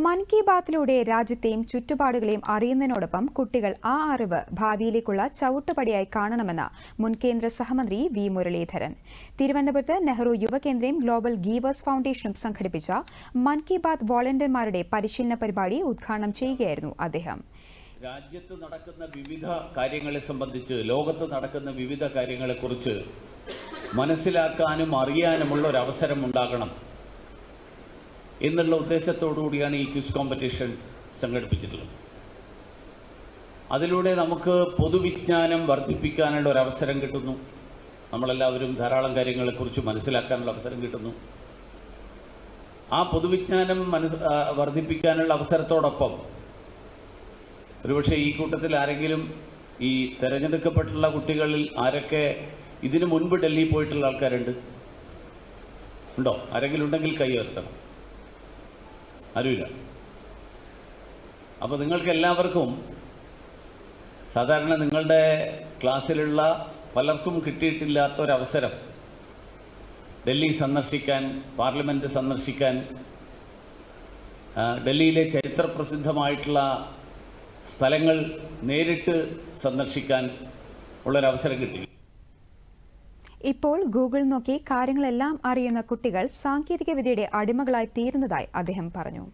മൻ കി ബാത്തിലൂടെ രാജ്യത്തെയും ചുറ്റുപാടുകളെയും അറിയുന്നതിനോടൊപ്പം കുട്ടികൾ ആ അറിവ് ഭാവിയിലേക്കുള്ള ചവിട്ടുപടിയായി കാണണമെന്ന് മുൻ കേന്ദ്ര സഹമന്ത്രി വി മുരളീധരൻ. തിരുവനന്തപുരത്ത് നെഹ്റു യുവകേന്ദ്രയും ഗ്ലോബൽ ഗീവേഴ്സ് ഫൗണ്ടേഷനും സംഘടിപ്പിച്ച മൻ കി ബാത്ത് വോളണ്ടിയർമാരുടെ പരിശീലന പരിപാടി ഉദ്ഘാടനം ചെയ്യുകയായിരുന്നു അദ്ദേഹം. രാജ്യത്ത് നടക്കുന്ന വിവിധ കാര്യങ്ങളെ സംബന്ധിച്ച്, ലോകത്ത് നടക്കുന്ന വിവിധ കാര്യങ്ങളെക്കുറിച്ച് മനസ്സിലാക്കാനും അറിയാനുമുള്ള ഒരു അവസരം ഉണ്ടാകണം എന്നുള്ള ഉദ്ദേശത്തോടുകൂടിയാണ് ഈ ക്വിസ് കോമ്പറ്റീഷൻ സംഘടിപ്പിച്ചിട്ടുള്ളത്. അതിലൂടെ നമുക്ക് പൊതുവിജ്ഞാനം വർദ്ധിപ്പിക്കാനുള്ള ഒരു അവസരം കിട്ടുന്നു. നമ്മളെല്ലാവരും ധാരാളം കാര്യങ്ങളെക്കുറിച്ച് മനസ്സിലാക്കാനുള്ള അവസരം കിട്ടുന്നു. ആ പൊതുവിജ്ഞാനം വർദ്ധിപ്പിക്കാനുള്ള അവസരത്തോടൊപ്പം ഒരുപക്ഷെ ഈ കൂട്ടത്തിൽ ആരെങ്കിലും, ഈ തിരഞ്ഞെടുക്കപ്പെട്ടുള്ള കുട്ടികളിൽ ആരൊക്കെ ഇതിനു മുൻപ് ഡൽഹി പോയിട്ടുള്ള ആൾക്കാരുണ്ട്? ഉണ്ടോ? ആരെങ്കിലും ഉണ്ടെങ്കിൽ കൈ ഉയർത്തണം. ആരുമില്ല. അപ്പോൾ നിങ്ങൾക്ക് എല്ലാവർക്കും സാധാരണ നിങ്ങളുടെ ക്ലാസ്സിലുള്ള പലർക്കും കിട്ടിയിട്ടില്ലാത്ത ഒരവസരം ഡൽഹി സന്ദർശിക്കാൻ, പാർലമെൻറ്റ് സന്ദർശിക്കാൻ, ഡൽഹിയിലെ ചരിത്രപ്രസിദ്ധമായിട്ടുള്ള സ്ഥലങ്ങൾ നേരിട്ട് സന്ദർശിക്കാൻ ഉള്ളൊരവസരം കിട്ടി. ഇപ്പോൾ ഗൂഗിൾ നോക്കി കാര്യങ്ങളെല്ലാം അറിയുന്ന കുട്ടികൾ സാങ്കേതികവിദ്യയുടെ അടിമകളായി തീരുന്നതായി അദ്ദേഹം പറഞ്ഞു.